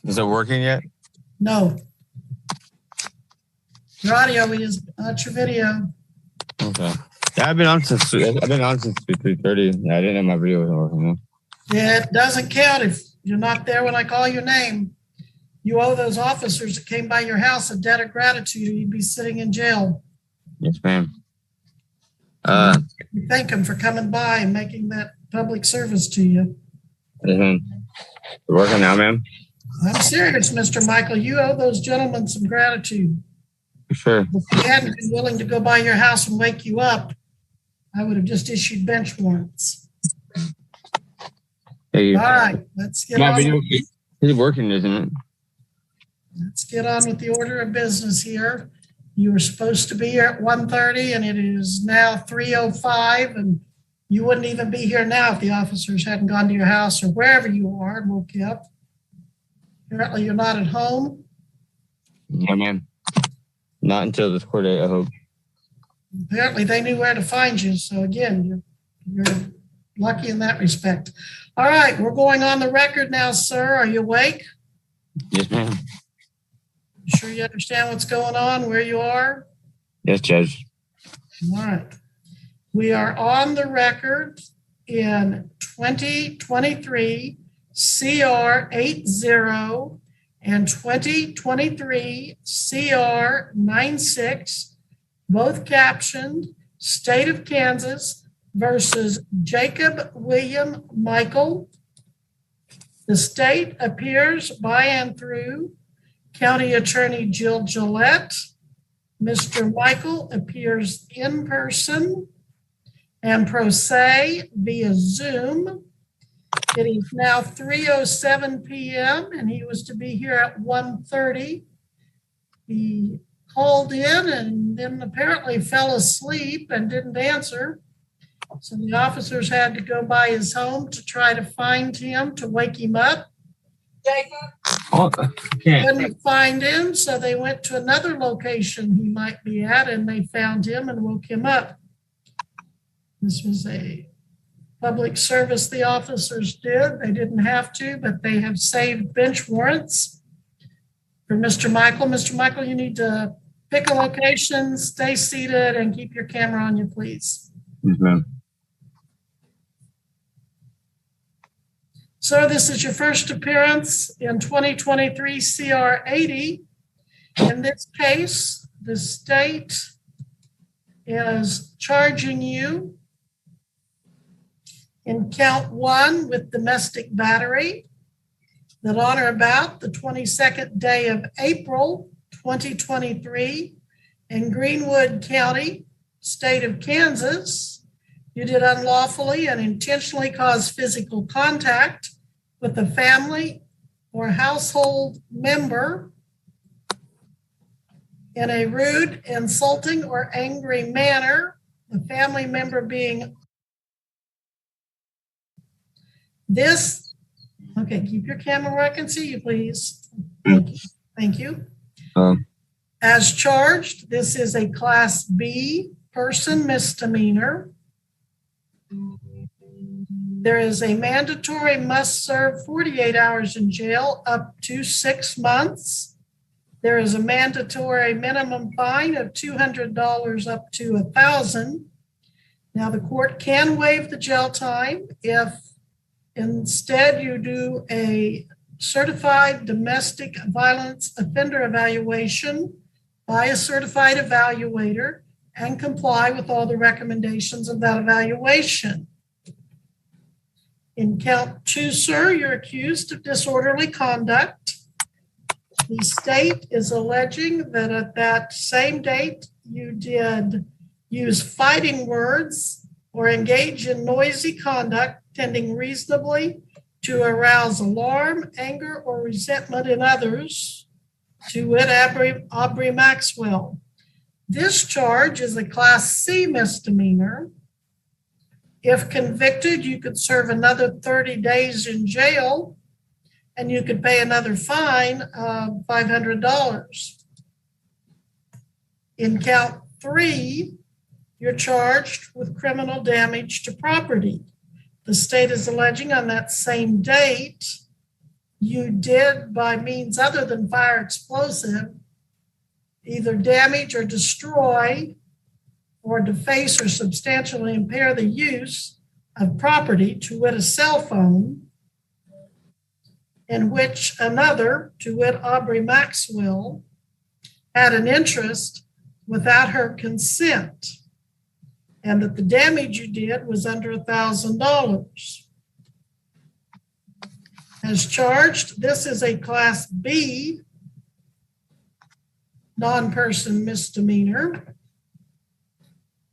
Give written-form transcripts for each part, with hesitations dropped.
Is it working yet? No. Your audio is not your video. Okay. Yeah, I've been on since 3:30. Yeah, I didn't know my video was working. It doesn't count if you're not there when I call your name. You owe those officers that came by your house a debt of gratitude, or you'd be sitting in jail. Yes, ma'am. You thank them for coming by and making that public service to you. Yes, ma'am. You're working now, ma'am? I'm serious, Mr. Michael. You owe those gentlemen some gratitude. For sure. If they hadn't been willing to go by your house and wake you up, I would have just issued bench warrants. Thank you. All right, let's get My on. video is working, isn't it? Let's get on with the order of business here. You were supposed to be here at 1:30 and it is now 3:05, and you wouldn't even be here now if the officers hadn't gone to your house or wherever you are and woke you up. Apparently you're not at home. Yeah, ma'am. Not until this court date, I hope. Apparently they knew where to find you. So again, you're lucky in that respect. All right, we're going on the record now, sir. Are you awake? Yes, ma'am. You sure you understand what's going on, where you are? Yes, Judge. All right. We are on the record in 2023 CR 80 and 2023 CR 96, both captioned State of Kansas versus Jacob William Michael. The state appears by and through County Attorney Jill Gillette. Mr. Michael appears in person and pro se via Zoom. It is now 3:07 p.m. and he was to be here at 1:30. He called in and then apparently fell asleep and didn't answer. So the officers had to go by his home to try to find him, to wake him up. Oh, Couldn't find him, so they went to another location he might be at, and they found him and woke him up. This was a public service the officers did. They didn't have to, but they have saved bench warrants for Mr. Michael. Mr. Michael, you need to pick a location, stay seated, and keep your camera on you, please. Yes, ma'am. So this is your first appearance in 2023 CR 80. In this case, the state is charging you in count 1 with domestic battery that on or about the 22nd day of April 2023 in Greenwood County, state of Kansas, you did unlawfully and intentionally cause physical contact with a family or household member in a rude, insulting, or angry manner, the family member being this. Okay, keep your camera where I can see you, please. Thank you. As charged, this is a Class B person misdemeanor. There is a mandatory must serve 48 hours in jail up to 6 months. There is a mandatory minimum fine of $200 up to $1,000. Now the court can waive the jail time if instead you do a certified domestic violence offender evaluation by a certified evaluator and comply with all the recommendations of that evaluation. In count 2, sir, you're accused of disorderly conduct. The state is alleging that at that same date, you did use fighting words or engage in noisy conduct tending reasonably to arouse alarm, anger, or resentment in others, to wit, Aubrey Maxwell. This charge is a Class C misdemeanor. If convicted, you could serve another 30 days in jail and you could pay another fine of $500. In count 3, you're charged with criminal damage to property. The state is alleging on that same date, you did by means other than fire explosive, either damage or destroy or deface or substantially impair the use of property, to wit, a cell phone, in which another, to wit, Aubrey Maxwell, had an interest without her consent, and that the damage you did was under $1,000. As charged, this is a Class B non-person misdemeanor.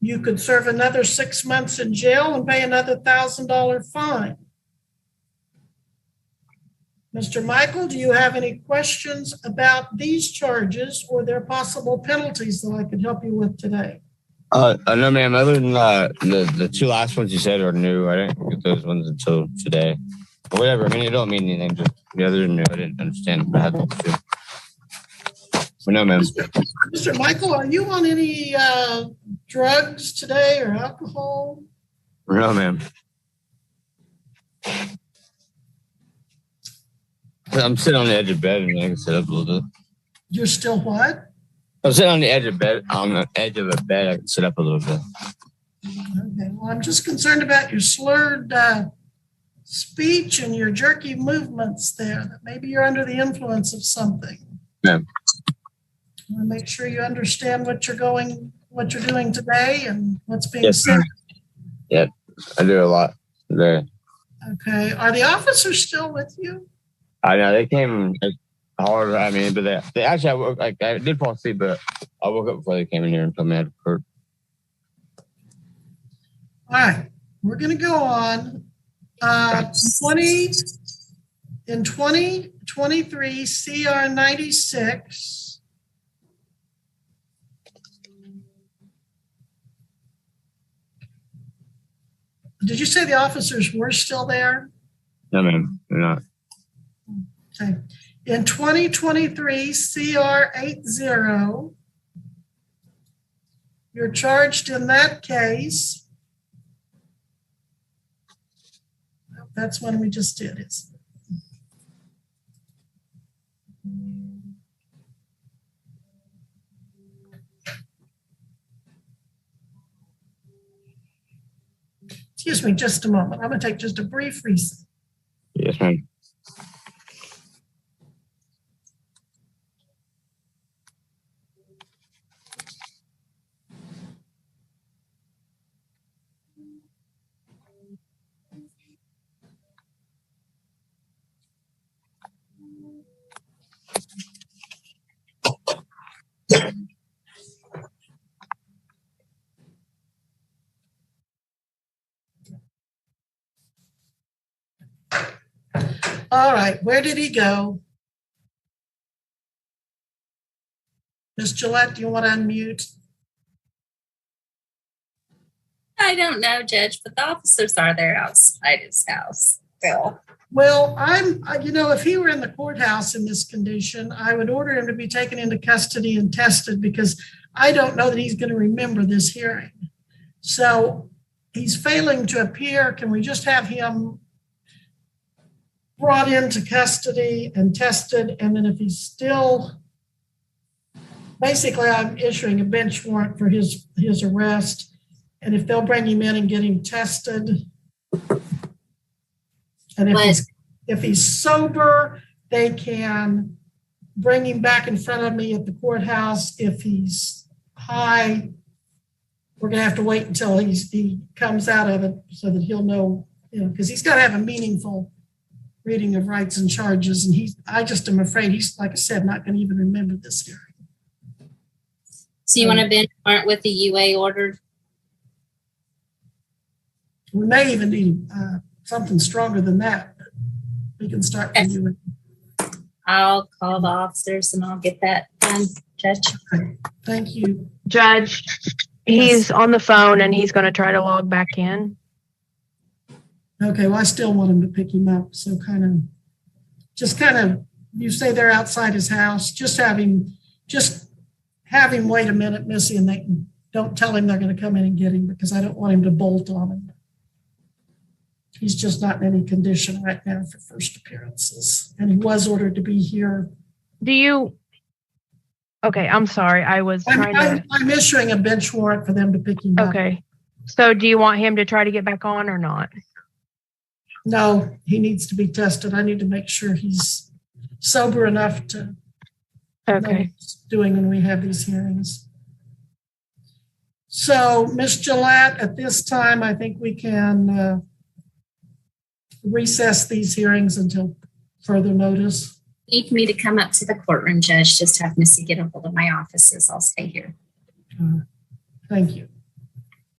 You could serve another 6 months in jail and pay another $1,000 fine. Mr. Michael, do you have any questions about these charges or their possible penalties that I could help you with today? No, ma'am. Other than the two last ones you said are new. I didn't get those ones until today. But whatever. I mean, it don't mean anything. Just the others are new. I didn't understand what I had to do. But no, ma'am. Mr. Michael, are you on any drugs today or alcohol? No, ma'am. I'm sitting on the edge of bed and I can sit up a little bit. You're still what? I'm sitting on the edge of bed. On the edge of a bed, I can sit up a little bit. Okay. Well, I'm just concerned about your slurred speech and your jerky movements there. That maybe you're under the influence of something. Yeah. I want to make sure you understand what you're doing today and what's being said. Yeah, I do a lot today. Okay. Are the officers still with you? I know they came hard. I mean, but they actually, I did fall asleep, but I woke up before they came in here and told me I had to hurt. All right, we're going to go on. 2023 CR 96. Did you say the officers were still there? No, ma'am, they're not. Okay. In 2023 CR 80, you're charged in that case. That's one we just did. Excuse me just a moment. I'm going to take just a brief reset. Yes, ma'am. All right, where did he go? Ms. Gillette, do you want to unmute? I don't know, Judge, but the officers are there outside his house. Bill. Well, if he were in the courthouse in this condition, I would order him to be taken into custody and tested, because I don't know that he's going to remember this hearing. So he's failing to appear. Can we just have him brought into custody and tested? And then if he's still, basically I'm issuing a bench warrant for his arrest. And if they'll bring him in and get him tested. And if he's sober, they can bring him back in front of me at the courthouse. If he's high, we're going to have to wait until he comes out of it so that he'll know, because he's got to have a meaningful reading of rights and charges. And I just am afraid he's, like I said, not going to even remember this hearing. So you want a bench warrant with the UA ordered? We may even need something stronger than that. But we can start from you. I'll call the officers and I'll get that done, Judge. Okay. Thank you. Judge, he's on the phone and he's going to try to log back in. Okay, well, I still want him to pick him up. So you say they're outside his house, just have him wait a minute, Missy, and don't tell him they're going to come in and get him, because I don't want him to bolt on him. He's just not in any condition right now for first appearances. And he was ordered to be here. Okay, I'm sorry. I was trying to. I'm issuing a bench warrant for them to pick him up. Okay. So do you want him to try to get back on or not? No, he needs to be tested. I need to make sure he's sober enough to know what Okay. he's doing when we have these hearings. So, Ms. Gillette, at this time, I think we can recess these hearings until further notice. Need me to come up to the courtroom, Judge, just have Missy get a hold of my offices. I'll stay here. Thank you.